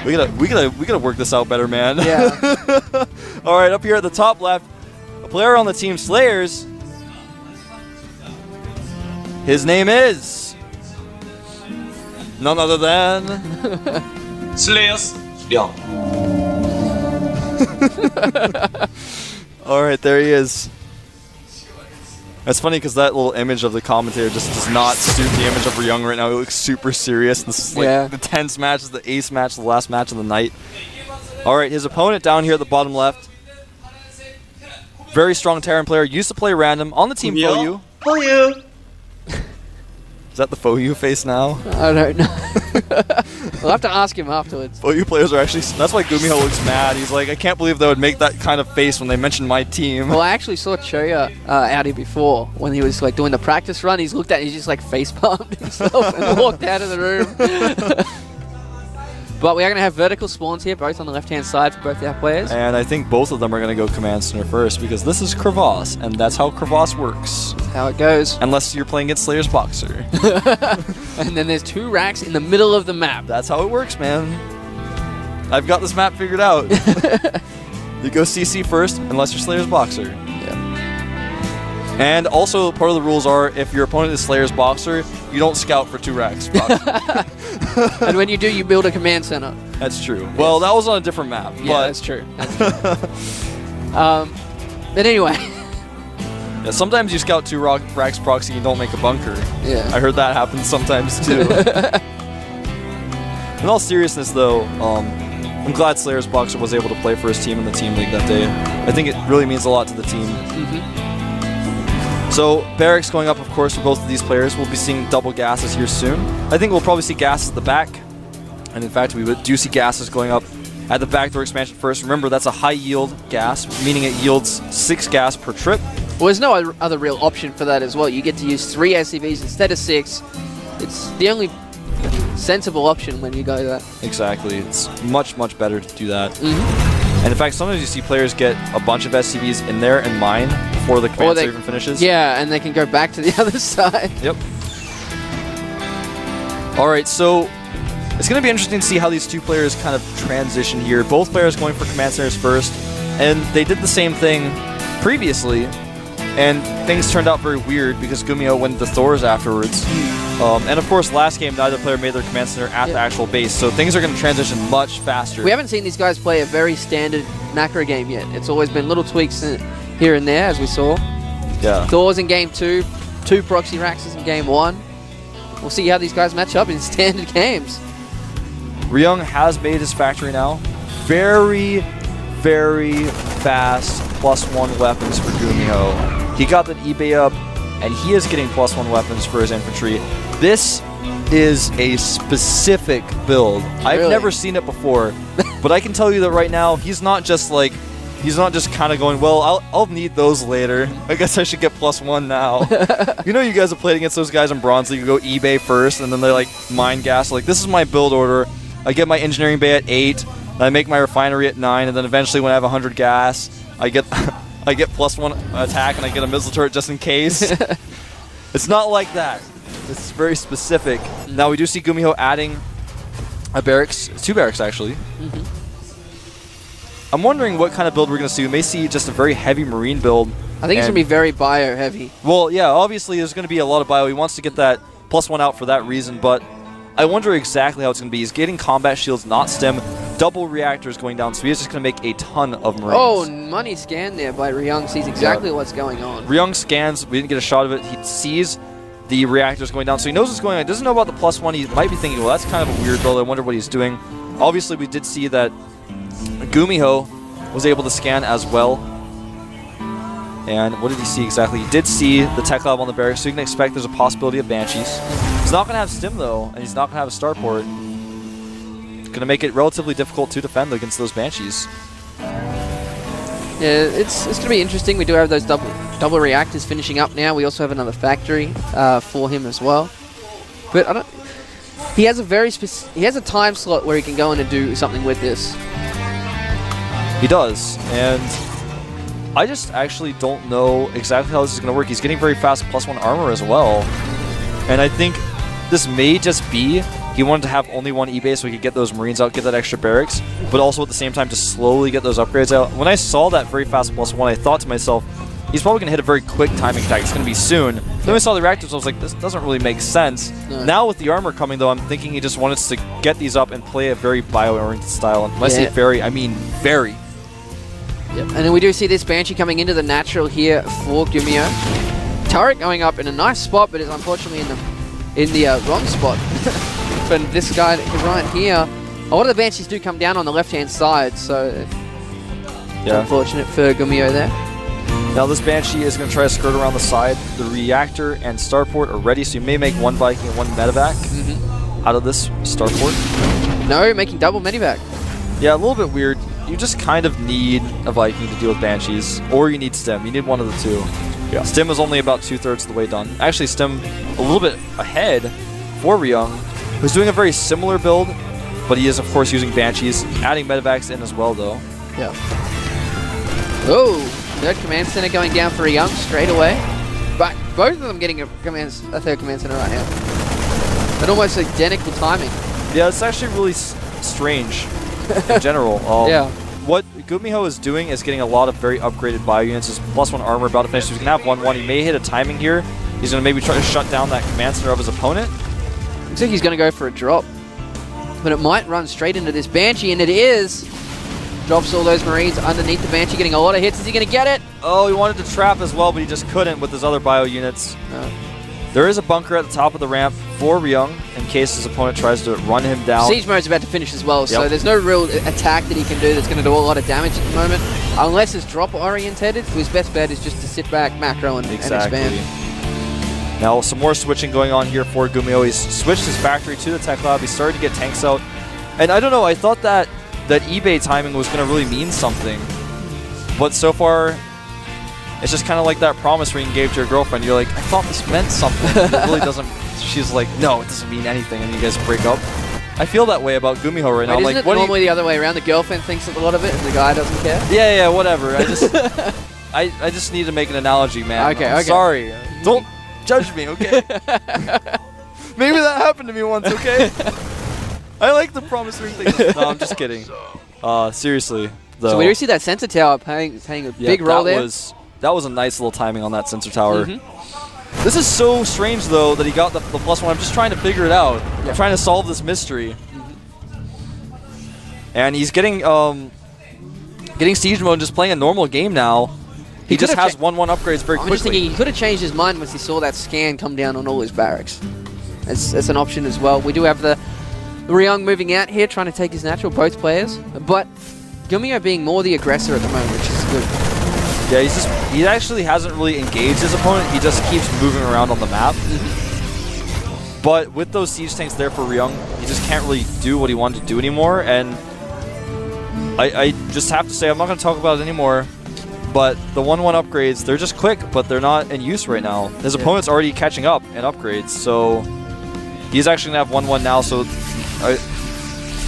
We gotta work this out better, man. Yeah. All right, up here at the top left, a player on the team Slayers. His name is none other than Slayers Ryung. All right, there he is. It's funny because that little image of the commentator just does not suit the image of Ryung right now. He looks super serious. This is like the tense match, is the ace match, the last match of the night. All right, his opponent down here at the bottom left. Very strong Terran player. Used to play random on the team Foyu. Foyu. Is that the Foyu face now? I don't know. We'll have to ask him afterwards. Foyu players are actually... That's why GuMiho looks mad. He's like, I can't believe they would make that kind of face when they mentioned my team. Well, I actually saw Choya out here before when he was like doing the practice run. He's looked at it, he's just like face palmed himself and walked out of the room. But we are going to have vertical spawns here, both on the left-hand side for both our players. And I think both of them are going to go Command Center first because this is Crevasse, and that's how Crevasse works. That's how it goes. Unless you're playing against Slayer's Boxer. And then there's 2 racks in the middle of the map. That's how it works, man. I've got this map figured out. You go CC first, unless you're Slayer's Boxer. And also, part of the rules are, if your opponent is Slayer's Boxer, you don't scout for 2 racks. And when you do, you build a command center. That's true. Yes. Well, that was on a different map. Yeah, but that's true. But anyway. Yeah, sometimes you scout 2 racks proxy and you don't make a bunker. Yeah. I heard that happens sometimes too. In all seriousness, though, I'm glad Slayer's Boxer was able to play for his team in the team league that day. I think it really means a lot to the team. So, Barracks going up, of course, for both of these players. We'll be seeing double gases here soon. I think we'll probably see gases at the back. And in fact, we do see gases going up at the backdoor expansion first. Remember, that's a high-yield gas, meaning it yields 6 gas per trip. Well, there's no other real option for that as well. You get to use 3 SCVs instead of 6. It's the only sensible option when you go that. Exactly. It's much, much better to do that. And in fact, sometimes you see players get a bunch of SCVs in there and mine before the command center even finishes. Yeah, and they can go back to the other side. Yep. All right, so it's going to be interesting to see how these 2 players kind of transition here. Both players going for command centers first, and they did the same thing previously, and things turned out very weird because GuMiho went to Thors afterwards. And of course, last game, neither player made their command center at the actual base, so things are going to transition much faster. We haven't seen these guys play a very standard macro game yet. It's always been little tweaks here and there, as we saw. Yeah. Thors in game 2, 2 proxy racks in game 1. We'll see how these guys match up in standard games. Ryung has made his factory now. Very, very fast +1 weapons for GuMiho. He got that eBay up, and he is getting +1 weapons for his infantry. This is a specific build. I've never seen it before, but I can tell you that right now, he's not just kind of going, well, I'll need those later. I guess I should get +1 now. You know, you guys have played against those guys in Bronze League. You go eBay first, and then they like mine gas. Like, this is my build order. I get my engineering bay at 8, and I make my refinery at 9, and then eventually when I have 100 gas, I get I get +1 attack, and I get a missile turret just in case. It's not like that. It's very specific. Now, we do see GuMiho adding a barracks, 2 barracks actually. I'm wondering what kind of build we're going to see. We may see just a very heavy marine build. I think it's going to be very bio heavy. Well, yeah, obviously there's going to be a lot of bio. He wants to get that +1 out for that reason, but I wonder exactly how it's going to be. He's getting combat shields, not stem, double reactors going down, so he's just going to make a ton of marines. Oh, money scan there by Ryung. Sees exactly what's going on. Ryung scans. We didn't get a shot of it. He sees the reactors going down, so he knows what's going on. He doesn't know about the +1. He might be thinking, well, that's kind of a weird build. I wonder what he's doing. Obviously, we did see that GuMiho was able to scan as well. And what did he see exactly? He did see the tech lab on the barracks, so you can expect there's a possibility of Banshees. He's not going to have stim, though, and he's not going to have a starport. It's going to make it relatively difficult to defend against those Banshees. Yeah, it's going to be interesting. We do have those double reactors finishing up now. We also have another factory for him as well. But I don't. He has a he has a time slot where he can go in and do something with this. He does, and I just actually don't know exactly how this is going to work. He's getting very fast +1 armor as well, and I think this may just be he wanted to have only one eBay so he could get those Marines out, get that extra barracks, but also at the same time to slowly get those upgrades out. When I saw that very fast +1, I thought to myself, he's probably going to hit a very quick timing attack. It's going to be soon. Then I saw the reactors, I was like, this doesn't really make sense. No. Now with the armor coming, though, I'm thinking he just wanted to get these up and play a very bio-oriented style. And when I say very, I mean very. Yep. And then we do see this Banshee coming into the natural here for GuMiho. Turret going up in a nice spot, but is unfortunately in the wrong spot. But this guy right here, a lot of the Banshees do come down on the left-hand side, so unfortunate for GuMiho there. Now this Banshee is going to try to skirt around the side. The reactor and starport are ready, so you may make one Viking and one medevac out of this starport. No, making double medevac. Yeah, a little bit weird. You just kind of need a Viking to deal with Banshees, or you need Stim. You need one of the two. Yeah. Stim is only about 2/3 of the way done. Actually, Stim a little bit ahead for Ryung, who's doing a very similar build, but he is, of course, using Banshees, adding medevacs in as well, though. Yeah. Oh, third command center going down for Ryung straight away. But both of them getting a third command center right now. But almost identical timing. Yeah, it's actually really strange in general. What GuMiho is doing is getting a lot of very upgraded bio units. His +1 armor about to finish. He's going to have 1/1. He may hit a timing here. He's going to maybe try to shut down that command center of his opponent. Looks like he's going to go for a drop. But it might run straight into this Banshee, and it is. Drops all those Marines underneath the Banshee, getting a lot of hits. Is he going to get it? Oh, he wanted to trap as well, but he just couldn't with his other bio units. No. There is a bunker at the top of the ramp for Ryung in case his opponent tries to run him down. Siege mode's about to finish as well, so there's no real attack that he can do that's going to do a lot of damage at the moment. Unless it's drop oriented, his best bet is just to sit back, macro, and expand. Now some more switching going on here for GuMiho. He's switched his factory to the tech lab. He started to get tanks out. And I don't know, I thought that eBay timing was going to really mean something. But so far, it's just kind of like that promise ring you gave to your girlfriend. You're like, I thought this meant something. It really doesn't. She's like, no, it doesn't mean anything. And you guys break up. I feel that way about GuMiho right now. Isn't like, it what normally the other way around? The girlfriend thinks a lot of it and the guy doesn't care? Yeah, whatever. I just need to make an analogy, man. Okay, I'm sorry. Don't judge me, okay? Maybe that happened to me once, okay? I like the promise ring thing. No, I'm just kidding. Seriously, though. So we do see that sensor tower playing a big role there. That was a nice little timing on that sensor tower. This is so strange, though, that he got the +1. I'm just trying to figure it out. I'm trying to solve this mystery. And he's getting siege mode and just playing a normal game now. He just has 1/1 upgrades very quickly. I'm just thinking he could have changed his mind once he saw that scan come down on all his barracks. That's an option as well. We do have the Ryung moving out here, trying to take his natural, both players. But GuMiho being more the aggressor at the moment, which is good. Yeah, he actually hasn't really engaged his opponent. He just keeps moving around on the map. But with those siege tanks there for Ryung, he just can't really do what he wanted to do anymore. And I just have to say, I'm not going to talk about it anymore. But the 1/1 upgrades, they're just quick, but they're not in use right now. His opponent's already catching up in upgrades, so he's actually going to have 1/1 now. So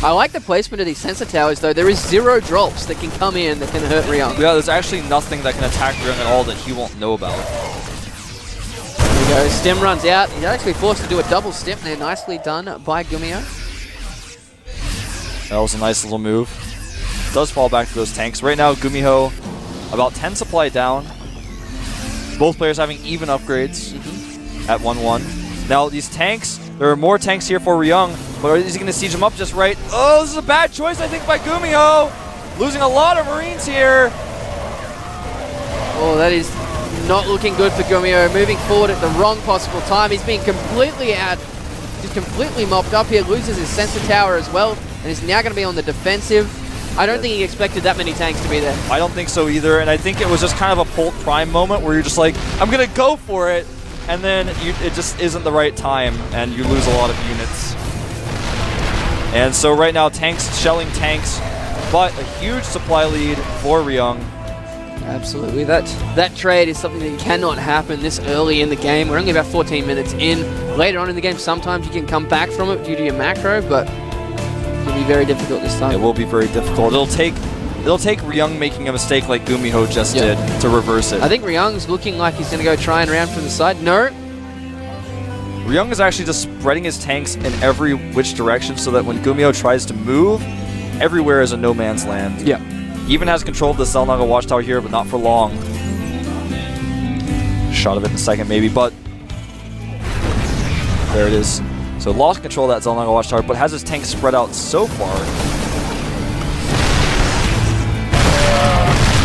I like the placement of these sensor towers, though. There is 0 drops that can come in that can hurt Ryung. Yeah, there's actually nothing that can attack Ryung at all that he won't know about. There we go. Stim runs out. He's actually forced to do a double stim there. Nicely done by GuMiho. That was a nice little move. Does fall back to those tanks. Right now, GuMiho about 10 supply down. Both players having even upgrades at 1/1. Now, these tanks, there are more tanks here for Ryung, but is he going to siege them up just right? Oh, this is a bad choice, I think, by GuMiho. Losing a lot of Marines here. Oh, that is not looking good for GuMiho. Moving forward at the wrong possible time. He's being completely just completely mopped up here. Loses his sensor tower as well, and is now going to be on the defensive. I don't think he expected that many tanks to be there. I don't think so either, and I think it was just kind of a Polt Prime moment where you're just like, I'm going to go for it, and then it just isn't the right time, and you lose a lot of units. And so right now, tanks shelling tanks, but a huge supply lead for Ryung. Absolutely. That trade is something that cannot happen this early in the game. We're only about 14 minutes in. Later on in the game, sometimes you can come back from it due to your macro, but it'll be very difficult this time. It will be very difficult. It'll take Ryung making a mistake like GuMiho just did to reverse it. I think Ryung's looking like he's going to go try and round from the side. No. Ryung is actually just spreading his tanks in every which direction so that when GuMiho tries to move, everywhere is a no man's land. Yeah. He even has control of the Zelnaga watchtower here, but not for long. Shot of it in a second maybe, but there it is. So lost control of that Zelnaga watchtower, but has his tank spread out so far.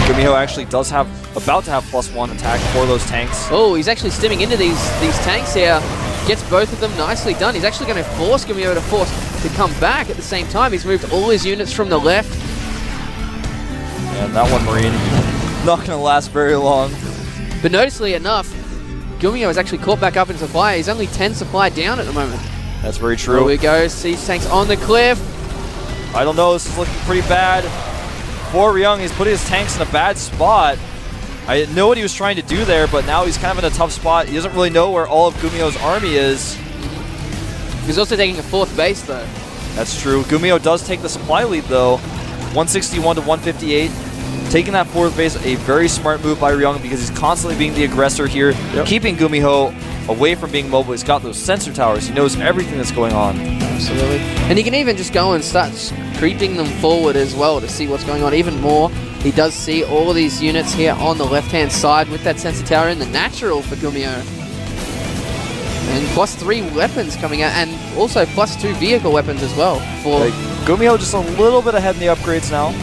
GuMiho actually does have, about to have +1 attack for those tanks. Oh, he's actually stimming into these tanks here. Gets both of them nicely done. He's actually going to force GuMiho to come back at the same time. He's moved all his units from the left. And that one Marine, not going to last very long. But noticeably enough, GuMiho is actually caught back up in supply. He's only 10 supply down at the moment. That's very true. Here we go. Siege tanks on the cliff. I don't know. This is looking pretty bad for Ryung. He's putting his tanks in a bad spot. I didn't know what he was trying to do there, but now he's kind of in a tough spot. He doesn't really know where all of GuMiho's army is. He's also taking a 4th base, though. That's true. GuMiho does take the supply lead, though. 161 to 158. Taking that 4th base, a very smart move by Ryung because he's constantly being the aggressor here, keeping GuMiho away from being mobile. He's got those sensor towers. He knows everything that's going on. Absolutely. And he can even just go and start creeping them forward as well to see what's going on even more. He does see all of these units here on the left-hand side with that sensor tower in the natural for GuMiho. And +3 weapons coming out, and also +2 vehicle weapons as well. For GuMiho just a little bit ahead in the upgrades now,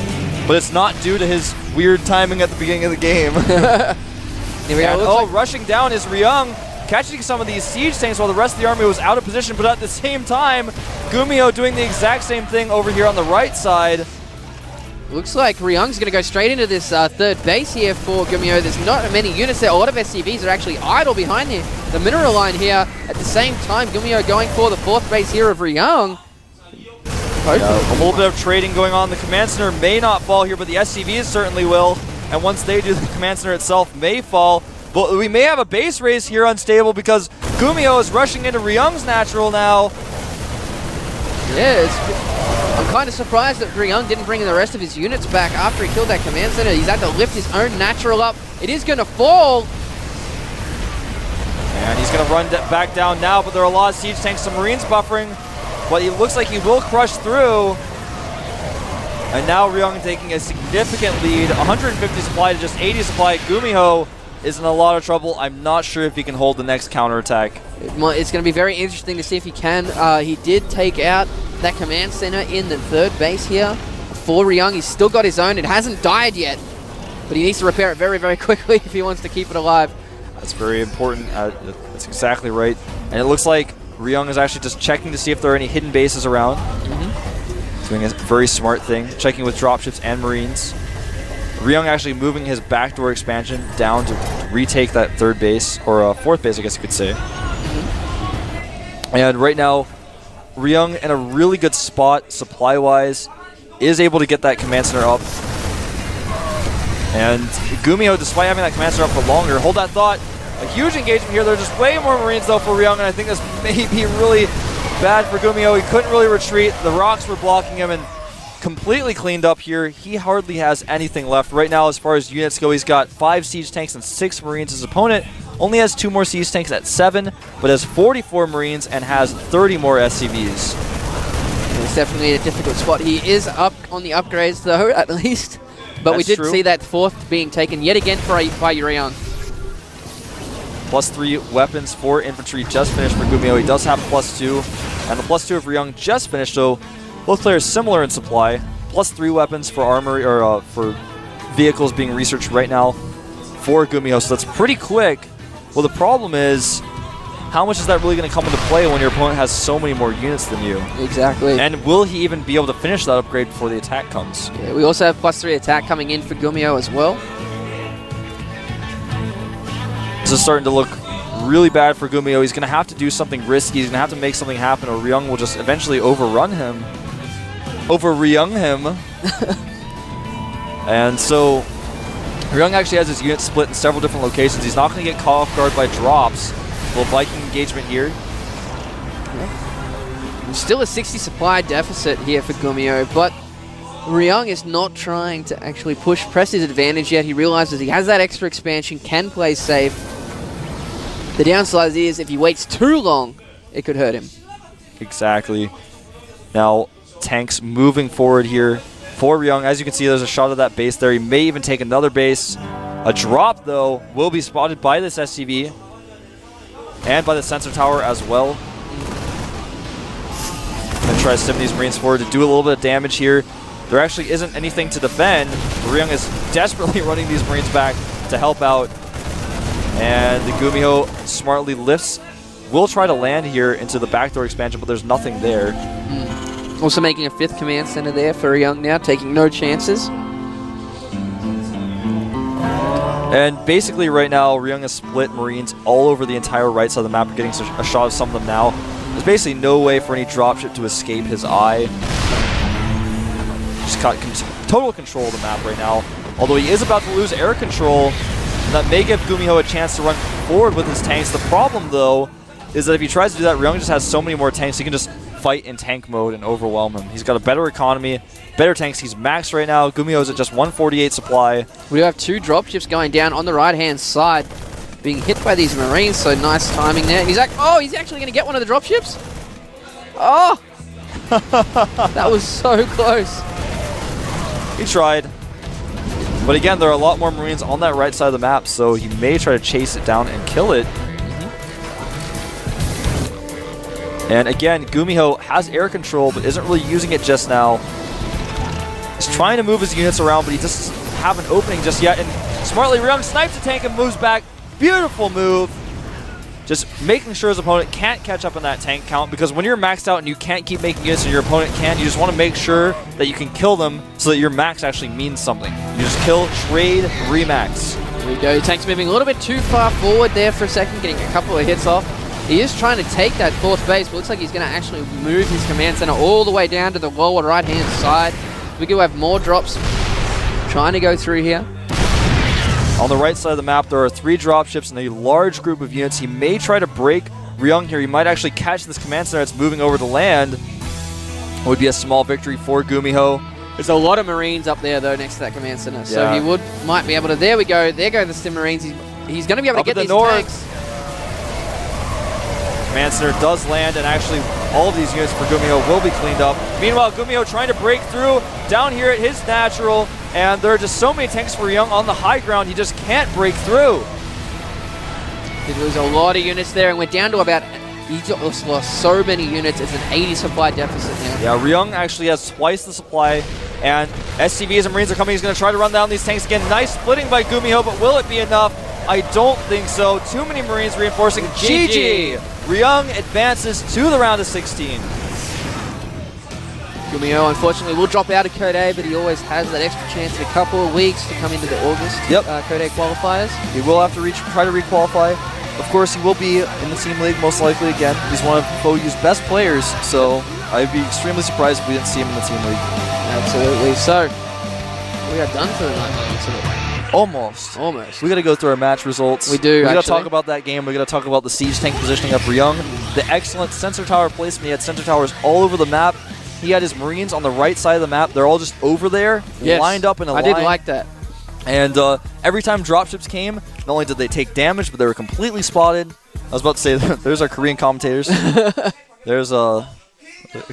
but it's not due to his weird timing at the beginning of the game. Here we go. Rushing down is Ryung, catching some of these siege tanks while the rest of the army was out of position, but at the same time, GuMiho doing the exact same thing over here on the right side. Looks like Ryung's going to go straight into this 3rd base here for GuMiho. There's not many units there. A lot of SCVs are actually idle behind the mineral line here. At the same time, GuMiho going for the 4th base here of Ryung. A little bit of trading going on. The command center may not fall here, but the SCVs certainly will. And once they do, the command center itself may fall. But we may have a base race here unstable because GuMiho is rushing into Ryung's natural now. Yeah, I'm kind of surprised that Ryung didn't bring the rest of his units back after he killed that command center. He's had to lift his own natural up. It is going to fall. And he's going to run back down now, but there are a lot of siege tanks and Marines buffering. But it looks like he will crush through. And now Ryung taking a significant lead. 150 supply to just 80 supply. GuMiho is in a lot of trouble. I'm not sure if he can hold the next counterattack. It's going to be very interesting to see if he can. He did take out that command center in the 3rd base here for Ryung. He's still got his own. It hasn't died yet, but he needs to repair it very, very quickly if he wants to keep it alive. That's very important. That's exactly right. And it looks like Ryung is actually just checking to see if there are any hidden bases around. Doing a very smart thing, checking with dropships and Marines. Ryung actually moving his backdoor expansion down to retake that 3rd base, or 4th base, I guess you could say. And right now, Ryung in a really good spot, supply-wise, is able to get that command center up. And GuMiho, despite having that command center up for longer, hold that thought. A huge engagement here. There's just way more Marines, though, for Ryung, and I think this may be really bad for GuMiho. He couldn't really retreat. The rocks were blocking him, and completely cleaned up here. He hardly has anything left. Right now, as far as units go, he's got 5 siege tanks and 6 Marines. His opponent only has 2 more siege tanks at 7, but has 44 Marines and has 30 more SCVs. It's definitely a difficult spot. He is up on the upgrades, though, at least. But we did see that 4th being taken yet again by Ryung. +3 weapons for infantry just finished for GuMiho. He does have +2, and the +2 of Ryung just finished, so both players similar in supply. +3 weapons for armory, or for vehicles being researched right now for GuMiho, so that's pretty quick. Well, the problem is, how much is that really going to come into play when your opponent has so many more units than you? Exactly. And will he even be able to finish that upgrade before the attack comes? Yeah, we also have +3 attack coming in for GuMiho as well. This is starting to look really bad for GuMiho. He's going to have to do something risky. He's going to have to make something happen, or Ryung will just eventually overrun him. Over-Ryung him. And so, Ryung actually has his unit split in several different locations. He's not going to get caught off guard by drops. Little Viking engagement here. Still a 60 supply deficit here for GuMiho, but Ryung is not trying to actually press his advantage yet. He realizes he has that extra expansion, can play safe. The downside is if he waits too long, it could hurt him. Exactly. Now, tanks moving forward here for Ryung. As you can see, there's a shot of that base there. He may even take another base. A drop, though, will be spotted by this SCV and by the sensor tower as well. Gonna try to stim these Marines forward to do a little bit of damage here. There actually isn't anything to defend. Ryung is desperately running these Marines back to help out. And the GuMiho smartly lifts. Will try to land here into the backdoor expansion, but there's nothing there. Also making a 5th command center there for Ryung now, taking no chances. And basically right now, Ryung has split Marines all over the entire right side of the map. We're getting a shot of some of them now. There's basically no way for any dropship to escape his eye. Just got total control of the map right now. Although he is about to lose air control, that may give GuMiho a chance to run forward with his tanks. The problem, though, is that if he tries to do that, Ryung just has so many more tanks, he can just fight in tank mode and overwhelm him. He's got a better economy, better tanks. He's maxed right now. GuMiho's at just 148 supply. We do have 2 dropships going down on the right-hand side, being hit by these Marines, so nice timing there. And he's like, oh, he's actually going to get one of the dropships? Oh! That was so close. He tried. But again, there are a lot more Marines on that right side of the map, so he may try to chase it down and kill it. And again, GuMiho has air control, but isn't really using it just now. He's trying to move his units around, but he doesn't have an opening just yet. And smartly, Ryung snipes a tank and moves back. Beautiful move. Just making sure his opponent can't catch up on that tank count, because when you're maxed out and you can't keep making units and your opponent can, you just want to make sure that you can kill them so that your max actually means something. You just kill, trade, remax. There we go. Tank's moving a little bit too far forward there for a second, getting a couple of hits off. He is trying to take that 4th base, but looks like he's going to actually move his command center all the way down to the lower right-hand side. We do have more drops trying to go through here. On the right side of the map, there are 3 dropships and a large group of units. He may try to break Ryung here. He might actually catch this command center that's moving over to land. It would be a small victory for GuMiho. There's a lot of Marines up there, though, next to that command center. So Yeah. he might be able to... There we go. There go the Stim Marines. He's going to be able to get these tanks. Command center does land, and actually all of these units for GuMiho will be cleaned up. Meanwhile, GuMiho trying to break through down here at his natural, and there are just so many tanks for Ryung on the high ground, he just can't break through. Did lose a lot of units there, and we're down to about... He's lost so many units. It's an 80 supply deficit now. Yeah, Ryung actually has twice the supply, and SCVs and Marines are coming. He's going to try to run down these tanks again. Nice splitting by GuMiho, but will it be enough? I don't think so. Too many Marines reinforcing. GG! Ryung advances to the round of 16. GuMiho, unfortunately, will drop out of Code A, but he always has that extra chance in a couple of weeks to come into the August Code A qualifiers. He will have to try to requalify. Of course, he will be in the team league most likely again. He's one of FOU's best players, so I'd be extremely surprised if we didn't see him in the team league. Absolutely. So, we are done for the night. Almost. Almost. We got to go through our match results. We do, We got to actually. talk about that game. We got to talk about the siege tank positioning of Ryung. The excellent sensor tower placement. He had sensor towers all over the map. He had his Marines on the right side of the map. They're all just over there, lined up in a line. I did like that. And every time dropships came, not only did they take damage, but they were completely spotted. I was about to say, there's our Korean commentators. There's a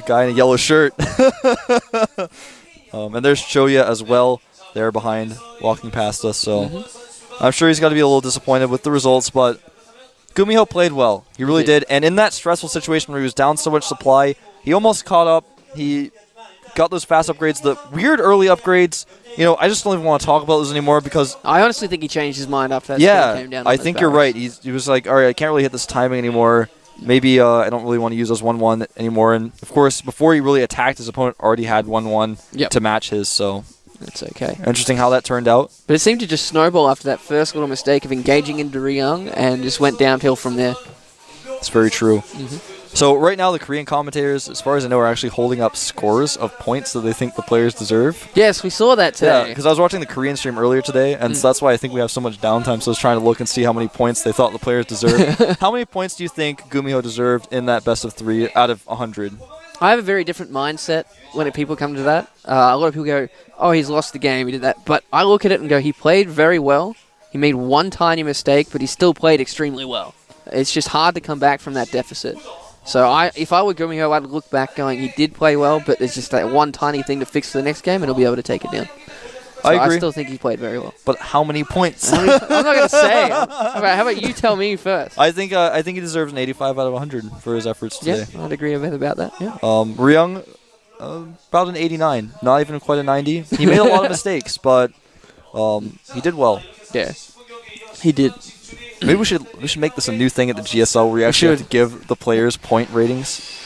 guy in a yellow shirt. And there's Choya as well. There behind, walking past us. So I'm sure he's got to be a little disappointed with the results, but GuMiho played well. He really did. And in that stressful situation where he was down so much supply, he almost caught up. He got those fast upgrades, the weird early upgrades. You know, I just don't even want to talk about those anymore because... I honestly think he changed his mind after that came down. I think you're right. He was like, all right, I can't really hit this timing anymore. Maybe I don't really want to use those 1-1 anymore. And, of course, before he really attacked, his opponent already had 1-1 to match his, so... It's okay. Interesting how that turned out. But it seemed to just snowball after that first little mistake of engaging into Ryung and just went downhill from there. It's very true. So right now the Korean commentators, as far as I know, are actually holding up scores of points that they think the players deserve. Yes, we saw that today. Yeah, because I was watching the Korean stream earlier today, and so that's why I think we have so much downtime. So I was trying to look and see how many points they thought the players deserved. How many points do you think GuMiho deserved in that best of 3 out of 100? I have a very different mindset when people come to that. A lot of people go, oh, he's lost the game, he did that. But I look at it and go, he played very well. He made one tiny mistake, but he still played extremely well. It's just hard to come back from that deficit. So if I were GuMiho, I'd look back going, he did play well, but there's just that one tiny thing to fix for the next game, and he'll be able to take it down. So I agree. I still think he played very well. But how many points? I'm not going to say. How about you tell me first? I think he deserves an 85 out of 100 for his efforts today. Yeah, I'd agree a bit about that. Yeah. Ryung, about an 89. Not even quite a 90. He made a lot of mistakes, but he did well. Yeah. He did. Maybe we should make this a new thing at the GSL where we actually have to give the players point ratings.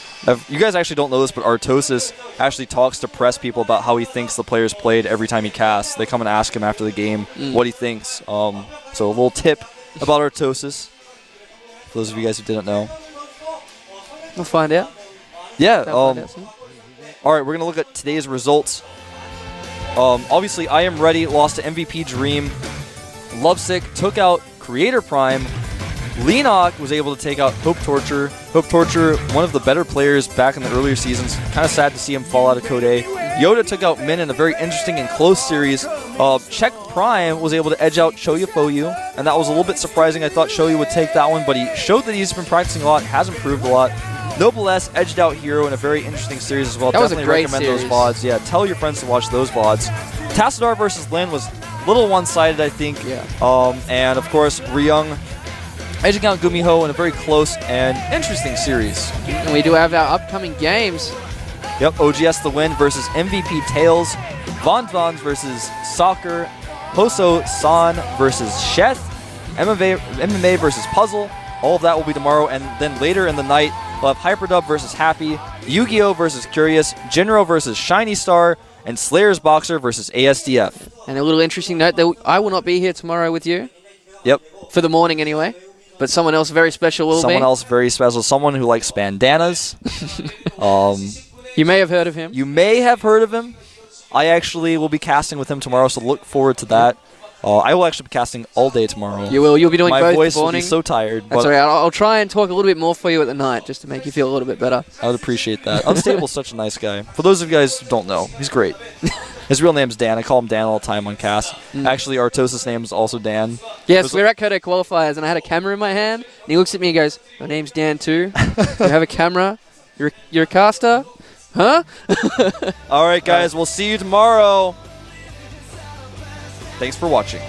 You guys actually don't know this, but Artosis actually talks to press people about how he thinks the players played every time he casts. They come and ask him after the game what he thinks. So a little tip about Artosis, for those of you guys who didn't know. We'll find out. Yeah. Find out soon. All right, we're going to look at today's results. Obviously, I Am Ready lost to MVP Dream. Lovesick took out Creator Prime. Leenock was able to take out Hope Torture. Hope Torture, one of the better players back in the earlier seasons. Kind of sad to see him fall out of Code A. Yoda took out Min in a very interesting and close series. Check Prime was able to edge out Shoyu Foyu, and that was a little bit surprising. I thought Shoyu would take that one, but he showed that he's been practicing a lot, has improved a lot. Noblesse edged out Hero in a very interesting series as well. That was Definitely a great recommend series. those VODs. Yeah, tell your friends to watch those VODs. Tassadar versus Lin was a little one-sided, I think. Yeah. And of course, Ryung edging out GuMiho in a very close and interesting series. And we do have our upcoming games. Yep, OGS The Win versus MVP Tails, Von Vons versus Soccer, Hoso San versus Sheth, MMA versus Puzzle. All of that will be tomorrow, and then later in the night, we'll have Hyperdub versus Happy, Yu-Gi-Oh! Versus Curious, Jinro versus Shiny Star, and Slayer's Boxer versus ASDF. And a little interesting note, that I will not be here tomorrow with you. Yep. For the morning anyway. But someone else very special will be. Someone else very special. Someone who likes bandanas. You may have heard of him. You may have heard of him. I actually will be casting with him tomorrow, so look forward to that. I will actually be casting all day tomorrow. You will. You'll be doing My both voice the will morning. be so tired. That's but all right. I'll try and talk a little bit more for you at the night, just to make you feel a little bit better. I would appreciate that. Unstable's such a nice guy. For those of you guys who don't know, he's great. His real name's Dan. I call him Dan all the time on cast. Actually, Artosis' name is also Dan. Yes, we're at Kodo Qualifiers, and I had a camera in my hand, and he looks at me and goes, "Your name's Dan too? You have a camera? You're a caster? Huh?" All right, guys. We'll see you tomorrow. Thanks for watching.